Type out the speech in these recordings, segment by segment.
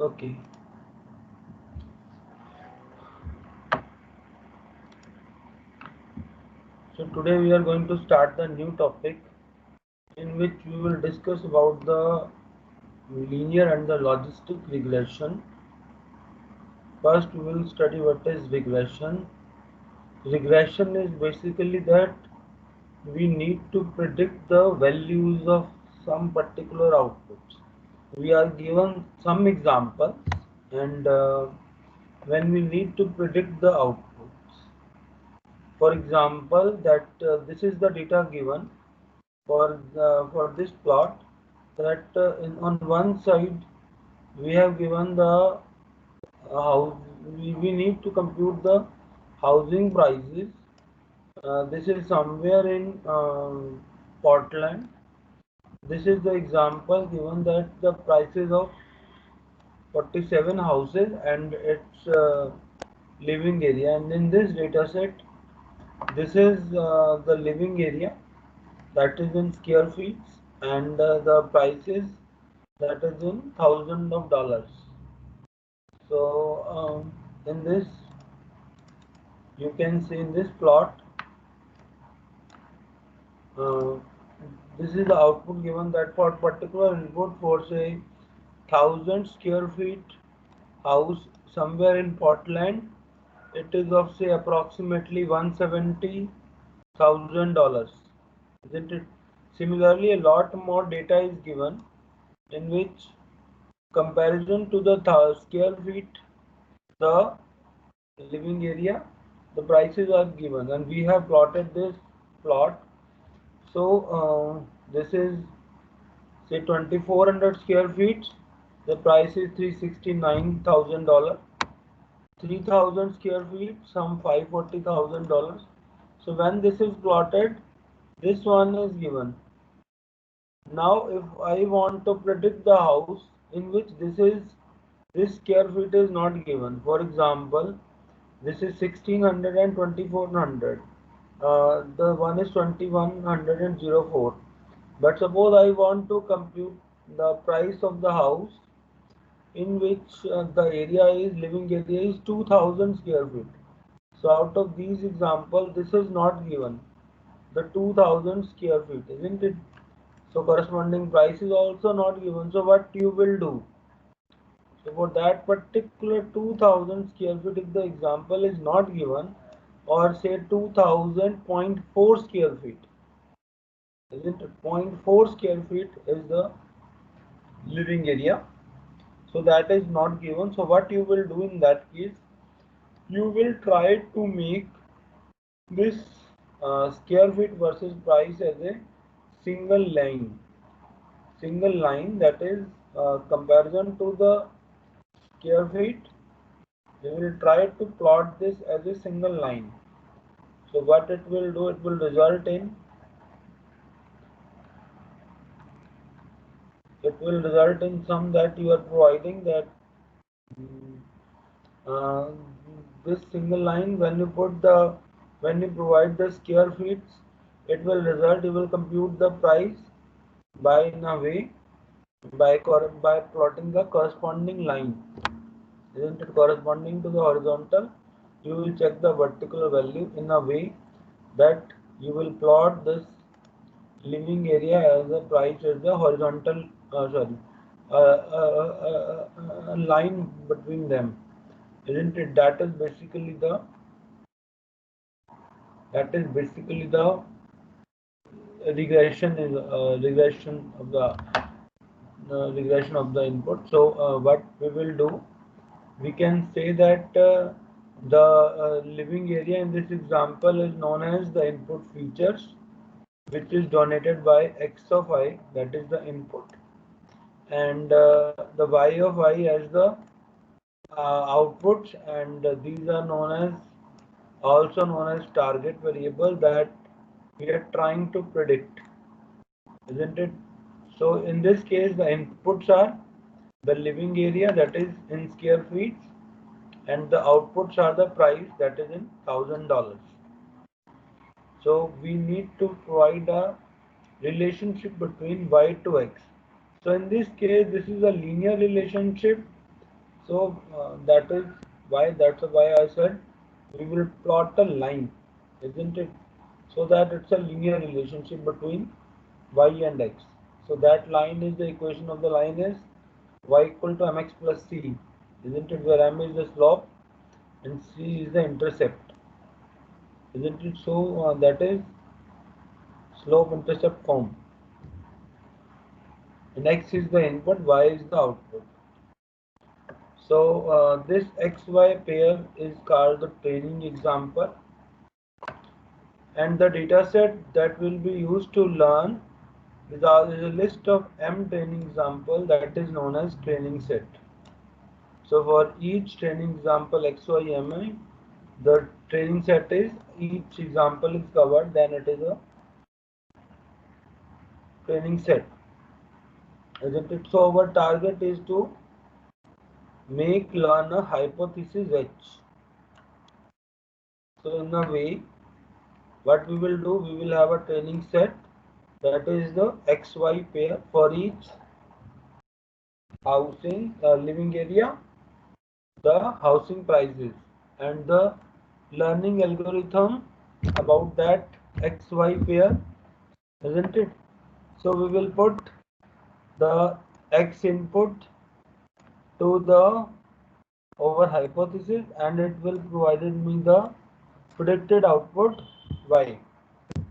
Okay. So today we are going to start the new topic in which we will discuss about the linear and the logistic regression. First, we will study what is regression. Regression is basically that we need to predict the values of some particular outputs. We are given some examples, and when we need to predict the outputs. For example, that this is the data given for this plot, that on one side we have given the house. We need to compute the housing prices. This is somewhere in Portland. This is the example given that the prices of 47 houses and its living area, and in this data set this is the living area that is in square feet, and the prices that is in thousands of dollars. So in this you can see in this plot, uh, this is the output given that for particular input for say 1,000 square feet house somewhere in Portland, it is of say approximately $170,000, isn't it? Similarly, a lot more data is given in which comparison to the square feet, the living area, the prices are given, and we have plotted this plot. So this is say 2,400 square feet. The price is $369,000. 3,000 square feet, some $540,000. So when this is plotted, this one is given. Now, if I want to predict the house in which this square feet is not given. For example, this is 1,600 and 2,400. The one is 2,100 and 04. But suppose I want to compute the price of the house in which the area is living area is 2,000 square feet. So out of these examples, this is not given, the 2,000 square feet, isn't it? So corresponding price is also not given. So what you will do? So for that particular 2,000 square feet, if the example is not given, or say 2,000.4 square feet, isn't it? Zero point 0.4 square feet is the living area. So that is not given. So what you will do in that case? You will try to make this square feet versus price as a single line. Single line, that is comparison to the square feet. You will try to plot this as a single line. So what it will do, it will result in some that you are providing that mm, uh, this single line, when you provide the square feet, it will result, you will compute the price by in a way by plotting the corresponding line, isn't it? Corresponding to the horizontal, you will check the vertical value in a way that you will plot this living area as a price as the horizontal, sorry, line between them, isn't it? That is basically the regression of the input. So what we will do, we can say that the living area in this example is known as the input features, which is donated by x of I, that is the input, and the y of I as the outputs, and these are also known as target variable that we are trying to predict, isn't it? So in this case, the inputs are the living area, that is in square feet, and the outputs are the price, that is in $1,000. So we need to provide a relationship between y to x. So in this case, this is a linear relationship, So that's why I said we will plot a line, isn't it? So that it's a linear relationship between y and x. So that line is the equation of the line is y equal to mx plus c, isn't it? Where m is the slope and c is the intercept, isn't it? So that is slope intercept form. And x is the input, y is the output. So this XY pair is called the training example, and the dataset that will be used to learn is a list of M training example that is known as training set. So for each training example XYMI, the training set is each example is covered, then it is a training set, isn't it? So our target is to make learn a hypothesis H. So in a way, what we will do, we will have a training set that is the XY pair for each housing living area, the housing prices, and the learning algorithm about that XY pair, isn't it? So we will put the X input to the over hypothesis and it will provided me the predicted output Y,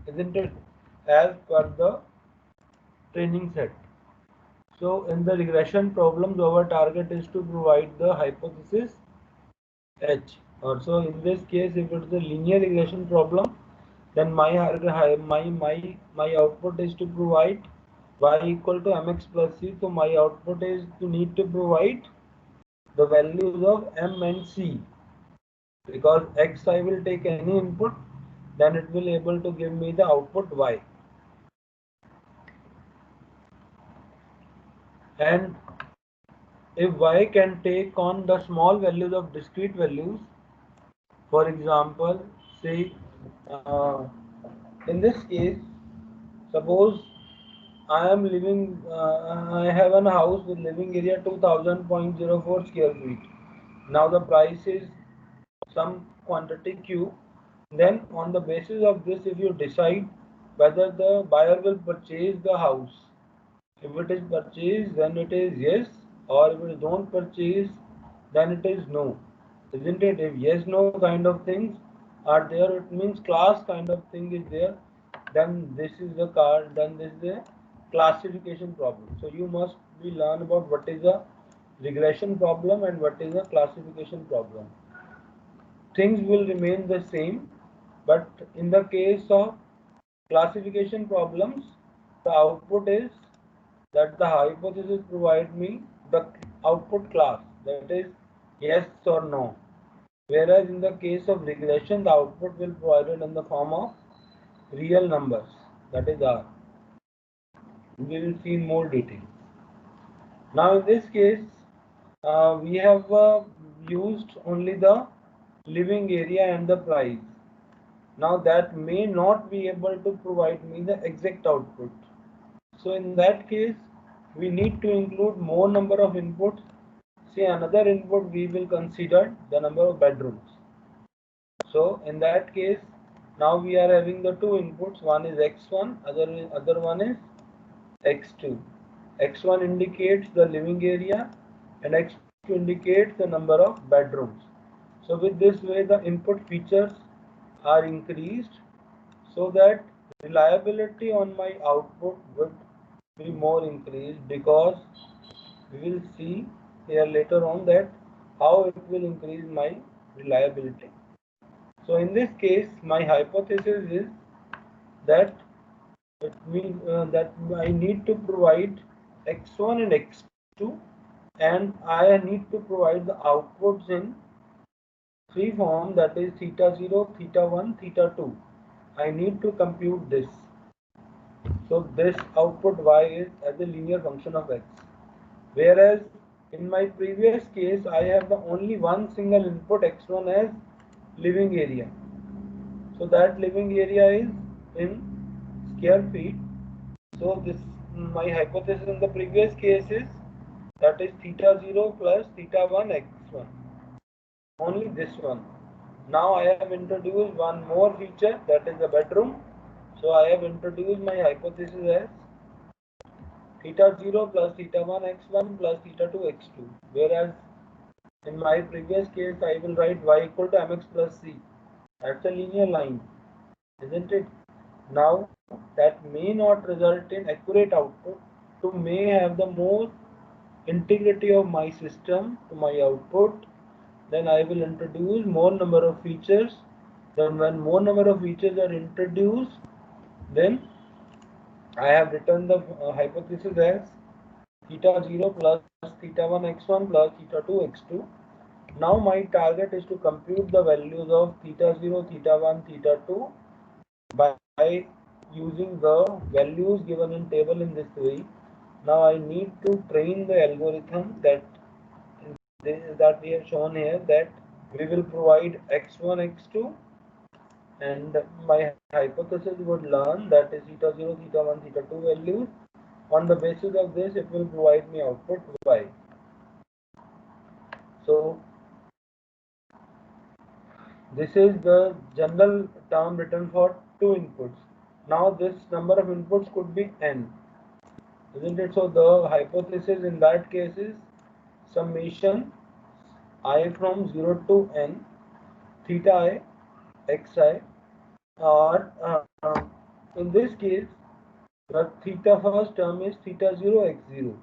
isn't it? As per the training set. So in the regression problems, our target is to provide the hypothesis H. Also, in this case, if it's a linear regression problem, then my output is to provide y equal to mx plus c. So my output is to need to provide the values of m and c, because x I will take any input, then it will able to give me the output y. And if y can take on the small values of discrete values, for example, say in this case, suppose I have a house with living area 2000.04 square feet. Now the price is some quantity Q. Then on the basis of this, if you decide whether the buyer will purchase the house, if it is purchased, then it is yes, or if it don't purchase, then it is no. Isn't it? If yes, no kind of things are there, it means class kind of thing is there, then this is the card, then this is the classification problem. So you must be learn about what is a regression problem and what is a classification problem. Things will remain the same, but in the case of classification problems, the output is that the hypothesis provide me the output class, that is yes or no. Whereas in the case of regression, the output will be provided in the form of real numbers, that is R. We will see in more detail. Now in this case, we have used only the living area and the price. Now that may not be able to provide me the exact output. So in that case, we need to include more number of inputs. Say another input we will consider the number of bedrooms. So in that case, now we are having the two inputs. One is x1, other one is x2. x1 indicates the living area and x2 indicates the number of bedrooms. So with this way, the input features are increased so that reliability on my output would be more increased, because we will see here later on that how it will increase my reliability. So in this case, my hypothesis is that it means that I need to provide x1 and x2, and I need to provide the outputs in three form, that is theta 0, theta 1, theta 2. I need to compute this. So this output y is as a linear function of x. Whereas in my previous case, I have the only one single input x1 as living area. So that living area is in square feet. So this my hypothesis in the previous case is that is theta 0 plus theta 1 x1. Only this one. Now I have introduced one more feature, that is the bedroom. So I have introduced my hypothesis as theta 0 plus theta 1 x1 plus theta 2 x2. Whereas in my previous case I will write y equal to mx plus c. That's a linear line, isn't it? Now that may not result in accurate output, to may have the more integrity of my system to my output, then I will introduce more number of features. Then when more number of features are introduced, then I have written the hypothesis as theta 0 plus theta 1 x1 plus theta 2 x2. Now my target is to compute the values of theta 0, theta 1, theta 2 by using the values given in table in this way. Now I need to train the algorithm that we have shown here, that we will provide x1, x2, and my hypothesis would learn that is theta 0, theta 1, theta 2 values. On the basis of this, it will provide me output y. So this is the general term written for two inputs. Now this number of inputs could be n, isn't it? So the hypothesis in that case is summation I from 0 to n theta I xi, or in this case the theta first term is theta 0 x0,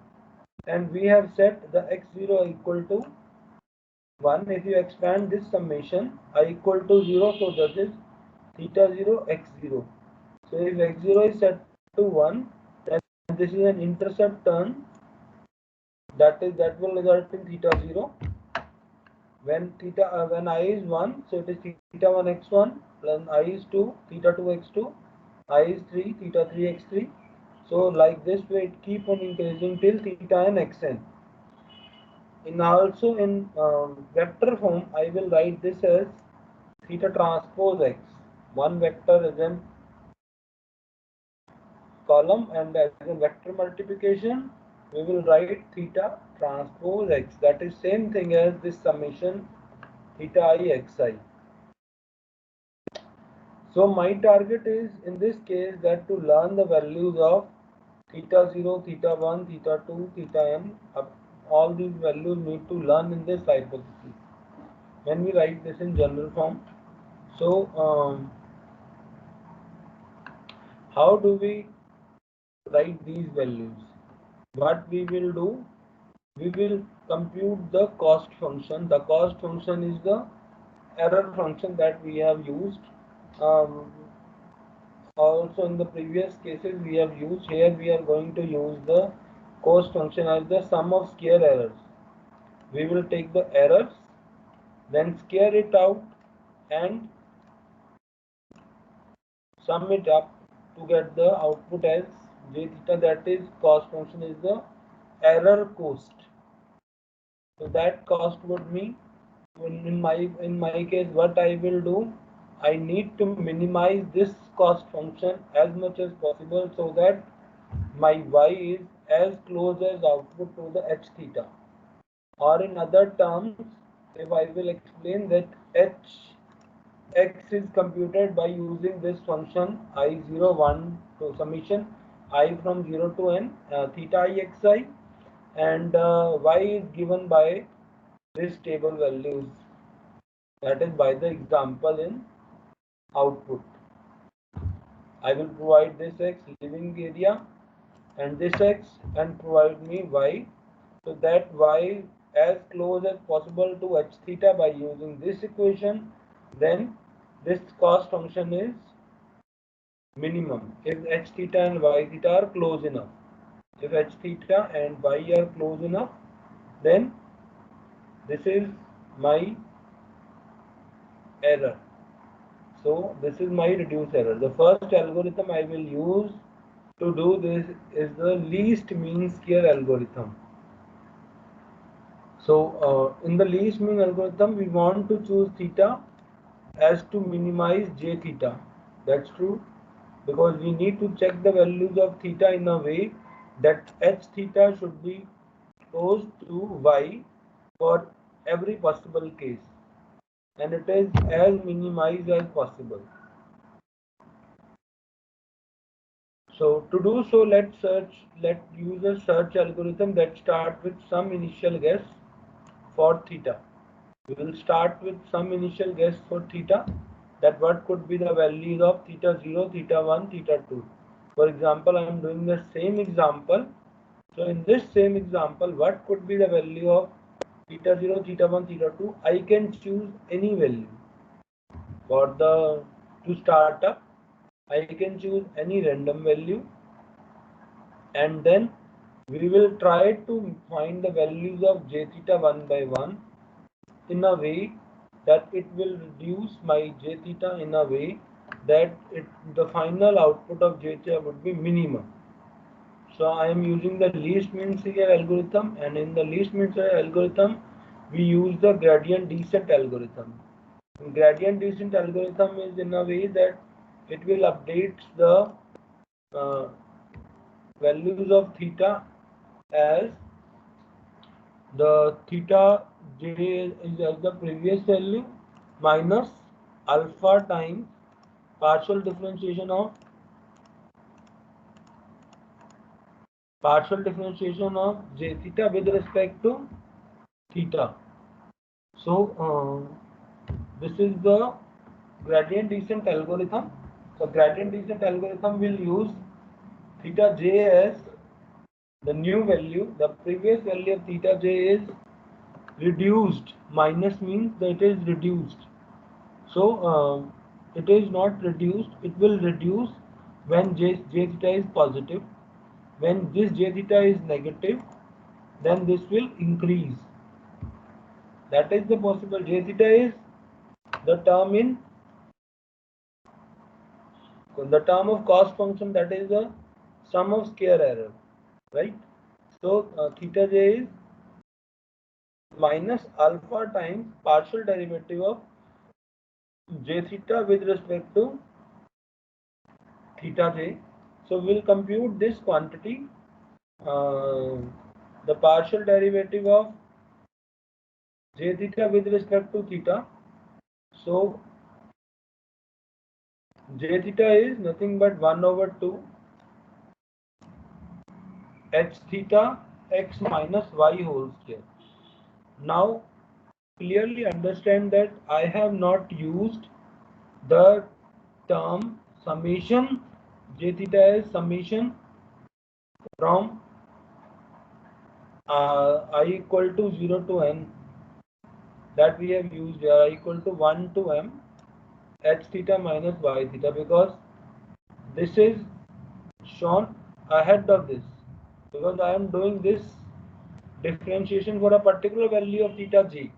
and we have set the x0 equal to 1. If you expand this summation I equal to 0, so that is theta 0 x0. So if x0 is set to 1, then this is an intercept term, that will result in theta 0. When when I is 1, so it is theta 1 x1, then I is 2, theta 2 x2, I is 3, theta 3 x3. So like this way it keep on increasing till theta n xn. In also in vector form, I will write this as theta transpose x. One vector is in column, and as a vector multiplication we will write theta transpose x. That is same thing as this summation theta I xi. So my target is in this case that to learn the values of theta 0, theta 1, theta 2, theta n. All these values need to learn in this hypothesis when we write this in general form. So how do we write these values? What we will do, we will compute the cost function. The cost function is the error function that we have used. Also in the previous cases we have used. Here we are going to use the cost function as the sum of square errors. We will take the errors, then square it out and sum it up to get the output as j theta, that is cost function is the error cost. So that cost would mean in my case what I will do, I need to minimize this cost function as much as possible so that my y is as close as output to the h theta. Or in other terms, if I will explain that h x is computed by using this function I01 to summation I from 0 to n theta I xi, and y is given by this table values, that is by the example in output. I will provide this x living area and this x and provide me y, so that y as close as possible to h theta by using this equation, then this cost function is minimum if h theta and y theta are close enough. If h theta and y are close enough, then this is my error. So this is my reduced error. The first algorithm I will use to do this is the least mean square algorithm. So in the least mean algorithm we want to choose theta as to minimize j theta. That's true, because we need to check the values of theta in a way that h theta should be transpose to y for every possible case, and it is as minimized as possible. So to do so, let's use a search algorithm that starts with some initial guess for theta. We will start with some initial guess for theta, that what could be the values of theta 0, theta 1, theta 2. For example, I am doing the same example. So in this same example, what could be the value of theta 0, theta 1, theta 2? I can choose any value. For the to start up, I can choose any random value, and then we will try to find the values of j theta one by one in a way that it will reduce my j theta in a way that the final output of j theta would be minimum. So I am using the least mean square algorithm, and in the least mean square algorithm we use the gradient descent algorithm. Gradient descent algorithm is in a way that it will update the uh, values of theta as the theta j is as the previous value minus alpha times partial differentiation of j theta with respect to theta. So this is the gradient descent algorithm. So gradient descent algorithm will use theta j as the new value. The previous value of theta j is reduced. Minus means that it is reduced. So it is not reduced. It will reduce when j theta is positive. When this j theta is negative, then this will increase. That is the possible. J theta is the term of cost function, that is the sum of square error, right? So theta j is minus alpha times partial derivative of j theta with respect to theta j. So we'll compute this quantity, the partial derivative of j theta with respect to theta. So j theta is nothing but 1 over 2 h theta x minus y whole square. Now clearly understand that I have not used the term summation. J theta is summation from I equal to 0 to n, that we have used here, I equal to 1 to m h theta minus y theta, because this is shown ahead of this, because I am doing this differentiation for a particular value of theta j.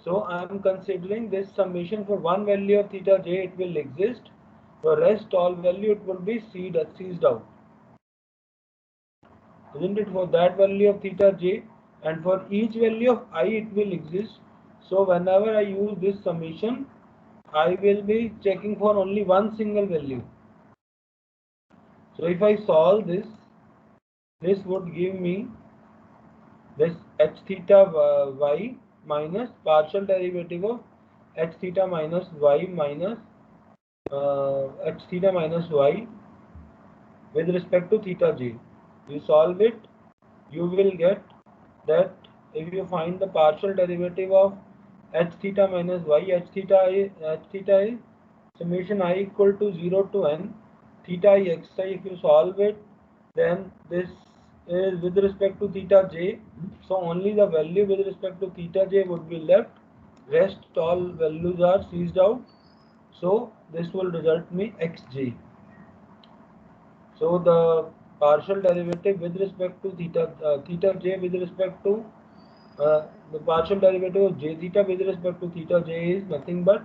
So I am considering this summation for one value of theta j, it will exist. For rest all value it will be seized out, isn't it? For that value of theta j, and for each value of I it will exist. So whenever I use this summation, I will be checking for only one single value. So if I solve this, this would give me this h theta y minus partial derivative of h theta minus y minus h theta minus y with respect to theta j. You solve it, you will get that if you find the partial derivative of h theta minus y, h theta is summation I equal to 0 to n theta I xi. If you solve it, then this is with respect to theta j, so only the value with respect to theta j would be left, rest all values are seized out. So this will result me xj. So the partial derivative with respect to theta j with respect to the partial derivative of j theta with respect to theta j is nothing but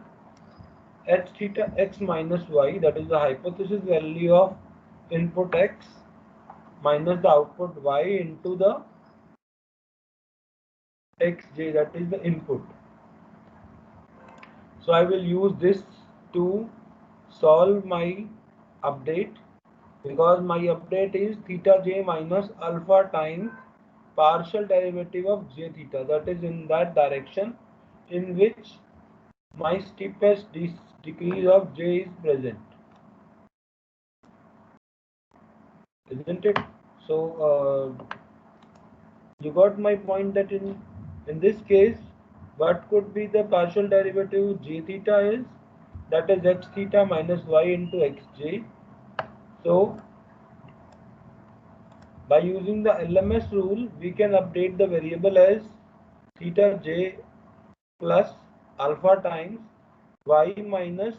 h theta x minus y, that is the hypothesis value of input x minus the output y into the xj, that is the input. So I will use this to solve my update, because my update is theta j minus alpha times partial derivative of j theta, that is in that direction in which my steepest decrease of j is present, isn't it? So you got my point that in this case, what could be the partial derivative j theta is, that is x theta minus y into xj. So by using the LMS rule, we can update the variable as theta j plus alpha times y minus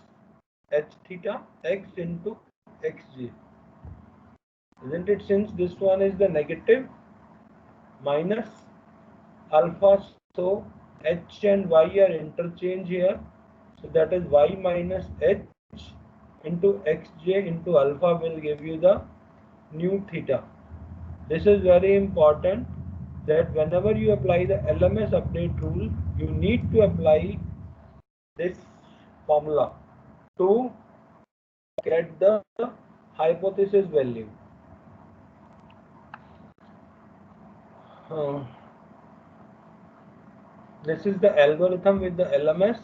h theta x into xj, isn't it? Since this one is the negative minus alpha, so h and y are interchange here, so that is y minus h into xj into alpha will give you the new theta. This is very important, that whenever you apply the LMS update rule, you need to apply this formula to get the hypothesis value. Uh, this is the algorithm with the LMS,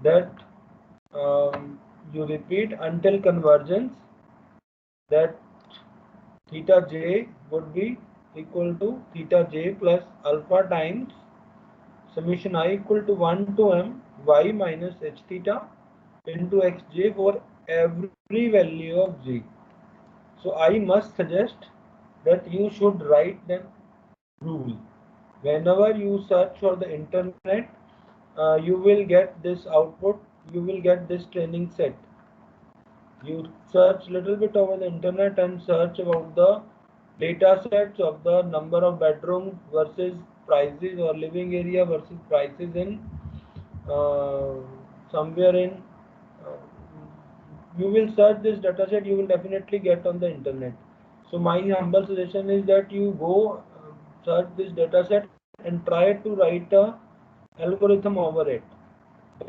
that you repeat until convergence, that theta j would be equal to theta j plus alpha times summation I equal to 1 to m y minus h theta into xj for every value of j. So I must suggest that you should write the rule. Whenever you search for the internet, you will get this output, you will get this training set. You search little bit over the internet and search about the data sets of the number of bedrooms versus prices, or living area versus prices in uh, somewhere in uh, you will search this data set, you will definitely get on the internet. So my humble suggestion is that you go search this data set and try to write a algorithm over it,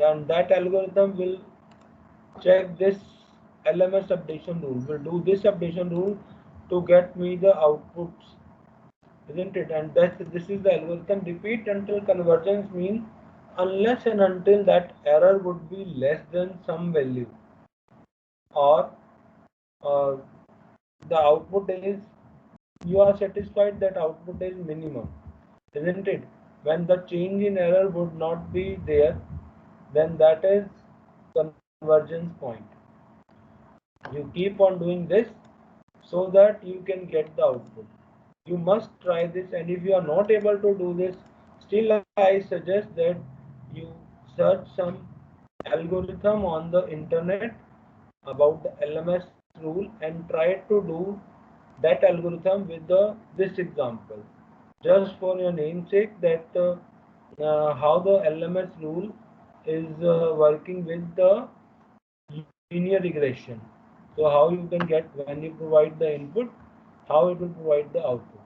and that algorithm will check this LMS updation rule, will do this updation rule to get me the outputs, isn't it? And this is the algorithm. Repeat until convergence means unless and until that error would be less than some value, or uh, the output is, you are satisfied that output is minimum, isn't it? When the change in error would not be there, then that is convergence point. You keep on doing this so that you can get the output. You must try this, and if you are not able to do this, still I suggest that you search some algorithm on the internet about the LMS rule and try to do that algorithm with this example, just for your namesake, that how the LMS rule is working with the linear regression. So how you can get, when you provide the input, how it will provide the output.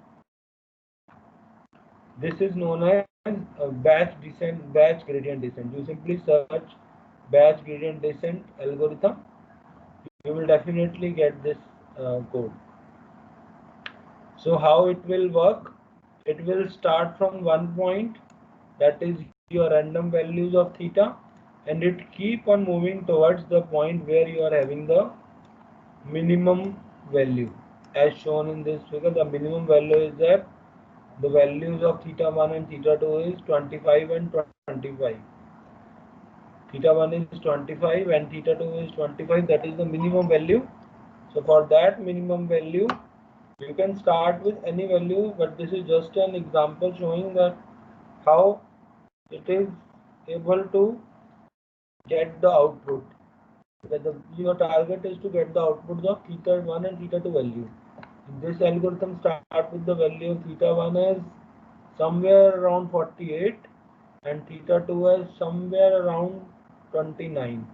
This is known as batch descent, batch gradient descent. You simply search batch gradient descent algorithm, you will definitely get this code. So how it will work? It will start from one point, that is your random values of theta, and it keep on moving towards the point where you are having the minimum value. As shown in this figure, the minimum value is that the values of theta 1 and theta 2 is 25 and 25. Theta 1 is 25 and theta 2 is 25, that is the minimum value. So for that minimum value, you can start with any value, but this is just an example showing that how it is able to get the output. Your target is to get the outputs of theta 1 and theta 2 value. This algorithm start with the value of theta 1 as somewhere around 48 and theta 2 as somewhere around 29,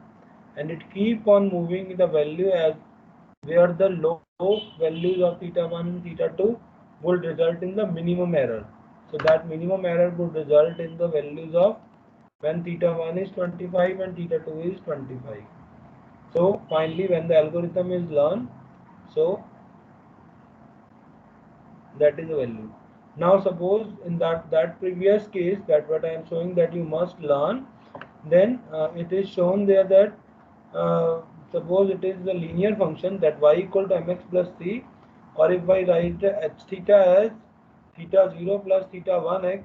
and it keep on moving the value as where the low values of theta 1 and theta 2 would result in the minimum error. So that minimum error would result in the values of when theta 1 is 25 and theta 2 is 25. So finally when the algorithm is learned, so that is the value. Now suppose in that previous case, that what I am showing that you must learn, then it is shown there that suppose it is the linear function that y equal to mx plus c, or if I write h theta as theta 0 plus theta 1x,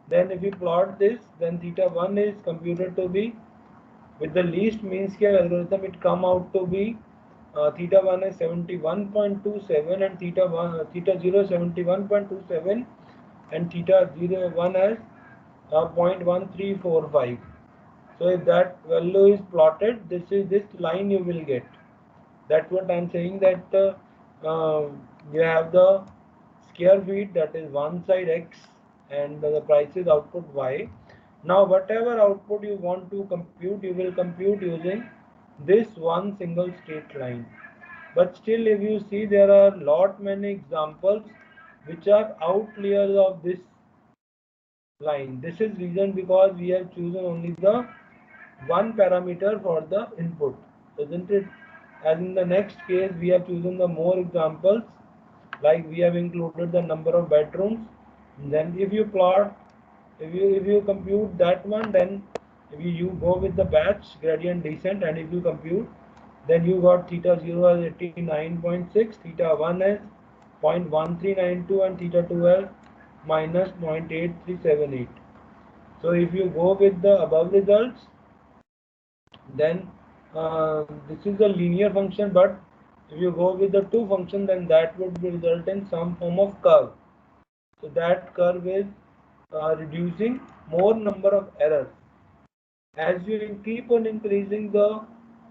then if you plot this, then theta 1 is computed to be, with the least mean square algorithm, it come out to be theta 1 is 71.27 and theta 0 is 71.27 and theta 1 as 0.1345. so if that value is plotted, this line you will get. That's what I'm saying, that you have the square feet, that is one side x and the price is output y. Now whatever output you want to compute, you will compute using this one single straight line. But still, if you see, there are lot many examples which are outliers of this line. This is reason because we have chosen only the one parameter for the input, isn't it? As in the next case, we have chosen the more examples, like we have included the number of bedrooms. Then if you plot, if you compute that one, then if you go with the batch gradient descent, and if you compute, then you got theta 0 as 89.6, theta 1 as 0.1392 and theta 2 as minus 0.8378. So if you go with the above results, then this is a linear function, but if you go with the two function, then that would result in some form of curve. So that curve is reducing more number of errors. As you keep on increasing the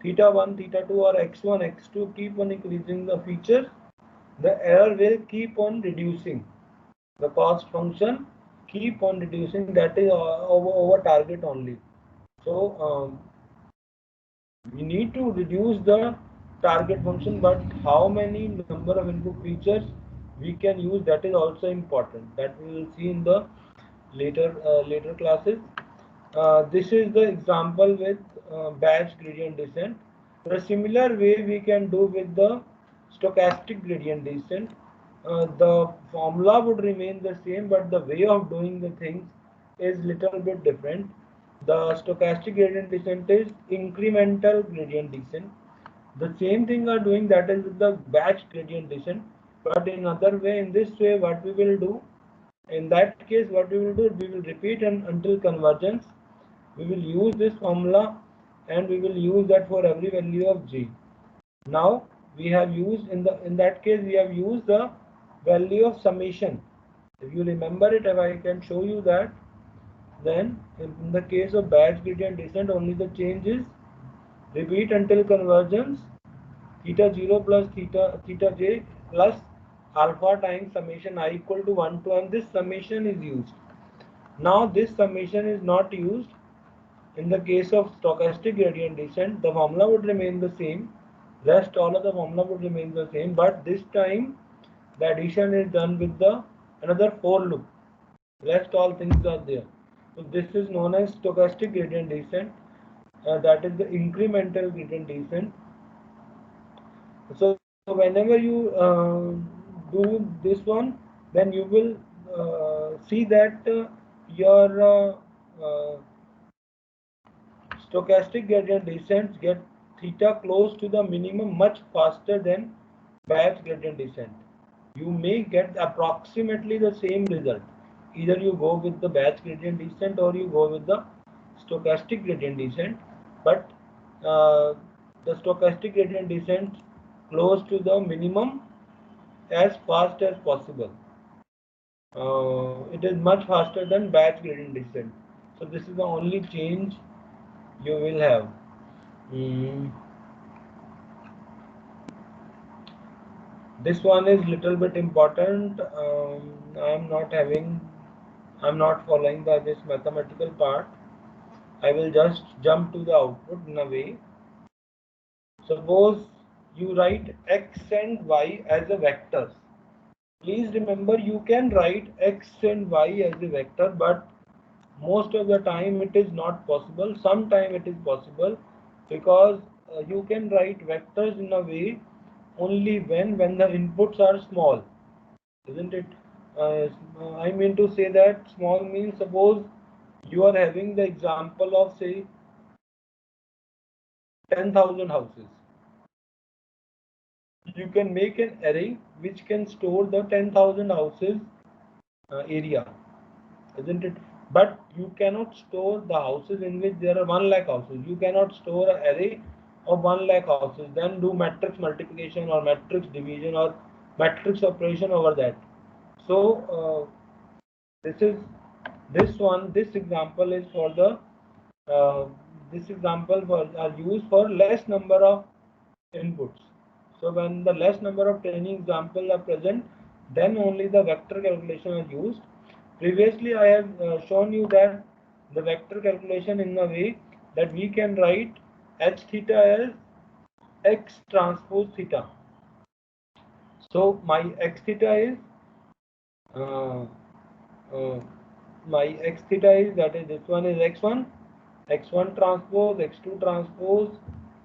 theta 1, theta 2 or x1, x2, keep on increasing the features, the error will keep on reducing. The cost function keep on reducing, that is over target only. So we need to reduce the target function, but how many number of input features we can use, that is also important. That we will see in the later classes. This is the example with batch gradient descent. The similar way we can do with the stochastic gradient descent. The formula would remain the same, but the way of doing the things is little bit different. The stochastic gradient descent is incremental gradient descent. The same thing are doing, that is with the batch gradient descent, but in other way. In this way, what we will do, in that case, what we will do, we will repeat until convergence. We will use this formula and we will use that for every value of g. Now we have used in that case we have used the value of summation. If you remember it, if I can show you that, then in the case of batch gradient descent, only the change is repeat until convergence theta 0 plus theta j plus alpha times summation I equal to 1 to, and this summation is used. Now this summation is not used in the case of stochastic gradient descent. The formula would remain the same, rest all of the formula would remain the same, but this time the addition is done with the another for loop. Rest all things are there. So this is known as stochastic gradient descent. That is the incremental gradient descent. So whenever you do this one, then you will see that your stochastic gradient descents get theta close to the minimum much faster than batch gradient descent. You may get approximately the same result. Either you go with the batch gradient descent or you go with the stochastic gradient descent, but the stochastic gradient descent close to the minimum as fast as possible. It is much faster than batch gradient descent. So this is the only change you will have. This one is little bit important. I'm not following this mathematical part. I will just jump to the output in a way. Suppose you write x and y as a vectors. Please remember, you can write x and y as a vector, but most of the time it is not possible. Sometime it is possible, because you can write vectors in a way only when the inputs are small, isn't it? I mean to say that small means, suppose you are having the example of say 10,000 houses. You can make an array which can store the 10,000 houses area, isn't it? But you cannot store the houses in which there are 1 lakh houses. You cannot store an array of 1 lakh houses, then do matrix multiplication or matrix division or matrix operation over that. So this is this example is for the uh, this example are used for less number of inputs. So when the less number of training examples are present, then only the vector calculation is used. Previously, I have shown you that the vector calculation in a way that we can write h theta as x transpose theta. So my x theta is uh, uh, that is, this one is x1, x1 transpose, x2 transpose,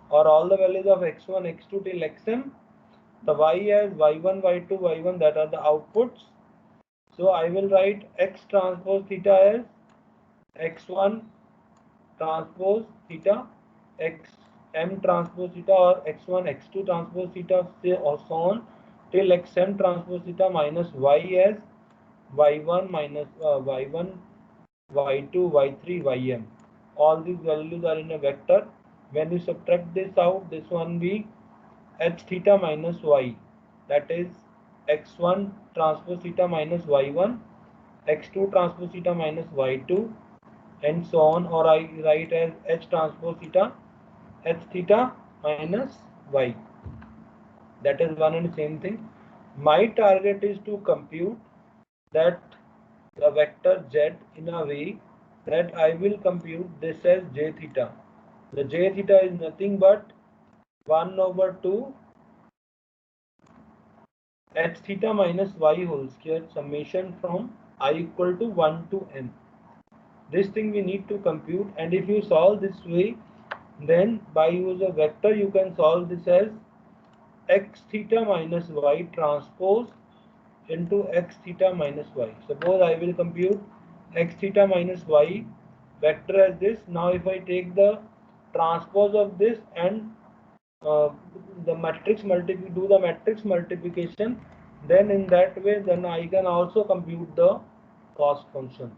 or all the values of x1, x2 till xm. The y as y1, y2, y1, that are the outputs. So I will write x transpose theta as x1 transpose theta, x m transpose theta, or x1, x2 transpose theta, or so on till xm transpose theta minus y as y1 minus y1, y2, y3, ym. All these values are in a vector. When you subtract this out, this one be h theta minus y, that is x1 transpose theta minus y1, x2 transpose theta minus y2, and so on, or I write as h transpose theta, h theta minus y. That is one and same thing. My target is to compute that the vector z in a way that I will compute this as j theta. The j theta is nothing but 1 over 2 h theta minus y whole square summation from I equal to 1 to n. This thing we need to compute, and if you solve this way, then by use of vector you can solve this as x theta minus y transpose into x theta minus y. Suppose I will compute x theta minus y vector as this. Now if I take the transpose of this and uh, do the matrix multiplication, then in that way then I can also compute the cost function.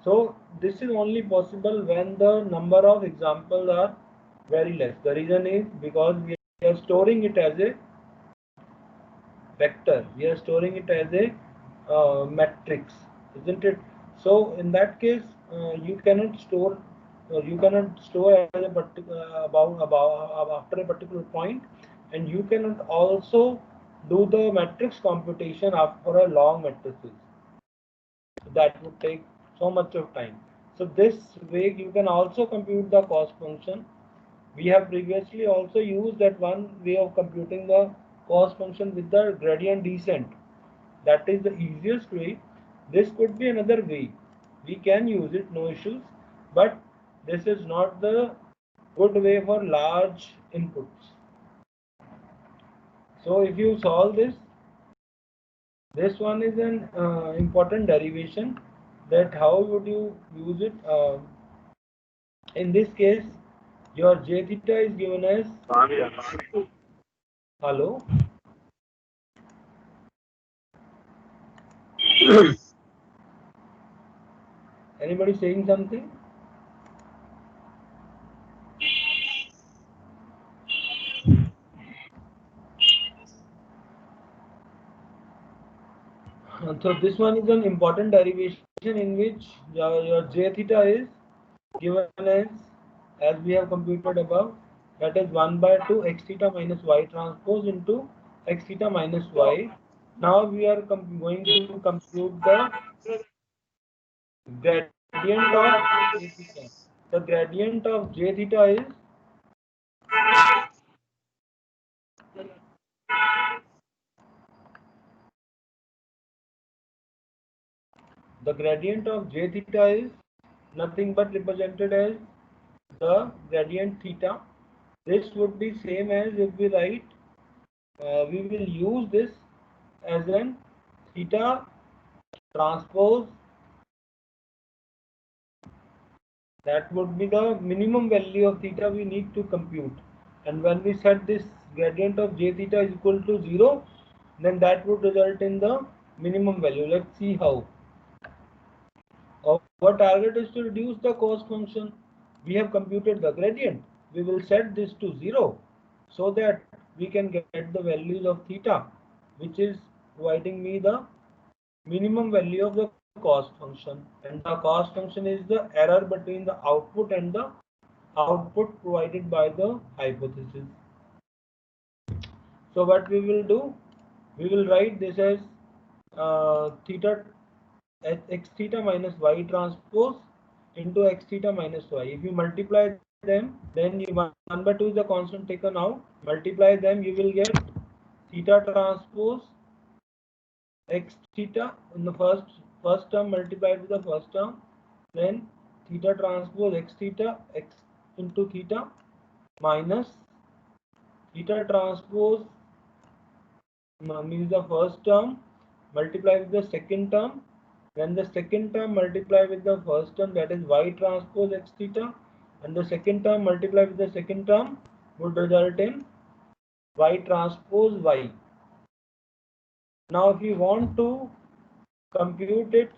So this is only possible when the number of examples are very less. The reason is because we are storing it as a vector, we are storing it as a matrix, isn't it? So in that case, you cannot store as a about after a particular point, and you cannot also do the matrix computation after a long matrices. That would take so much of time. So this way you can also compute the cost function. We have previously also used that one way of computing the cost function with the gradient descent. That is the easiest way. This could be another way. We can use it, no issues, but this is not the good way for large inputs. So if you solve this one is an important derivation, that how would you use it. In this case, your j theta is given as hello. Anybody saying something? So this one is an important derivation in which your j theta is given as we have computed above, that is 1 by 2 x theta minus y transpose into x theta minus y. Now we are going to compute the gradient of j theta. The gradient of j theta is nothing but represented as the gradient theta. This would be same as if we write, we will use this as an theta transpose, that would be the minimum value of theta we need to compute. And when we set this gradient of j theta is equal to 0, then that would result in the minimum value. Let's see how. Our target is to reduce the cost function. We have computed the gradient. We will set this to 0 so that we can get the values of theta, which is providing me the minimum value of the cost function. And the cost function is the error between the output and the output provided by the hypothesis. So what we will do, we will write this as theta x theta minus y transpose into x theta minus y. If you multiply them, then you 1 by 2 is the constant taken out. Multiply them, you will get theta transpose x theta in the first term multiplied with the first term, then theta transpose x theta x into theta minus theta transpose means the first term multiply with the second term, then the second term multiply with the first term, that is y transpose x theta, and the second term multiply with the second term would result in y transpose y. Now if you want to compute its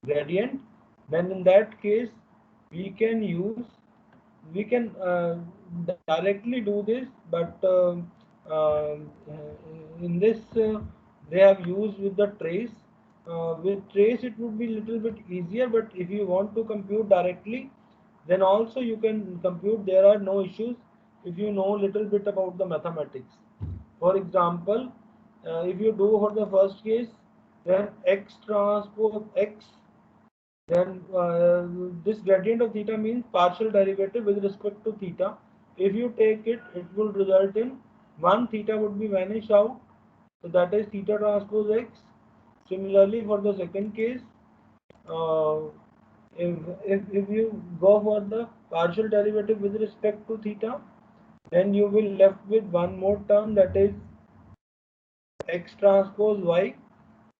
gradient, then in that case we can directly do this, but in this they have used with the trace. With trace it would be little bit easier, but if you want to compute directly, then also you can compute. There are no issues if you know little bit about the mathematics. For example, if you do for the first case, then x transpose x, then this gradient of theta means partial derivative with respect to theta. If you take it, it will result in one theta would be vanished out, so that is theta transpose x. Similarly, for the second case, uh, if you go for the partial derivative with respect to theta, then you will left with one more term, that is x transpose y,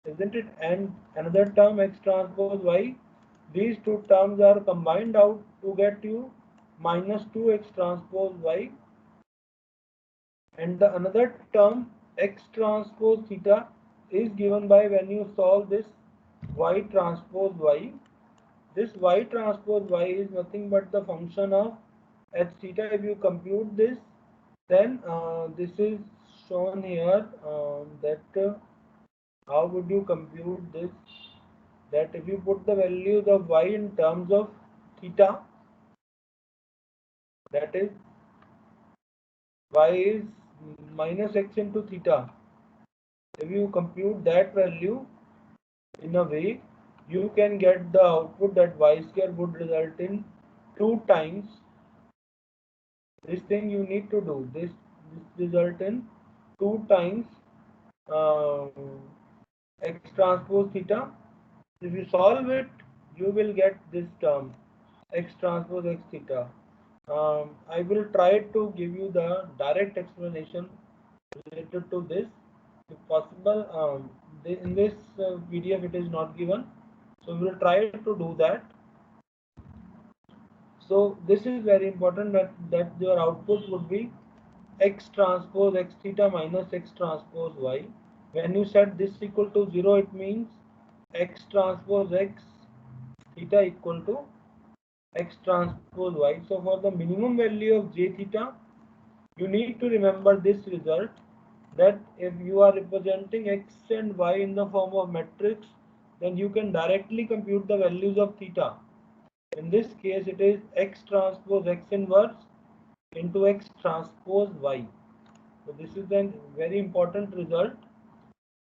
isn't it? And another term x transpose y. These two terms are combined out to get you minus 2x transpose y, and the another term x transpose theta is given by when you solve this y transpose y. This y transpose y is nothing but the function of h theta. If you compute this, then this is shown here, that how would you compute this? That if you put the values of y in terms of theta, that is y is minus x into theta. If you compute that value in a way, you can get the output that y square would result in 2 times this thing you need to do. This result in 2 times uh, x transpose theta. If you solve it, you will get this term x transpose x theta. I will try to give you the direct explanation related to this, if possible. In this PDF it is not given, so we will try to do that. So this is very important, that your output would be x transpose x theta minus x transpose y. When you set this equal to 0, it means x transpose x theta equal to x transpose y. So for the minimum value of j theta, you need to remember this result, that if you are representing x and y in the form of matrix, then you can directly compute the values of theta. In this case, it is x transpose x inverse into x transpose y. So this is a very important result,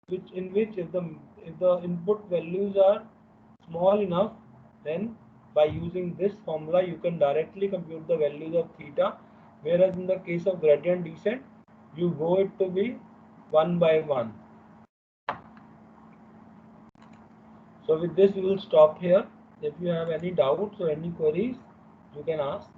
in which if the input values are small enough, then by using this formula you can directly compute the values of theta, whereas in the case of gradient descent you go it to be 1 by 1. So with this we will stop here. If you have any doubts or any queries, you can ask.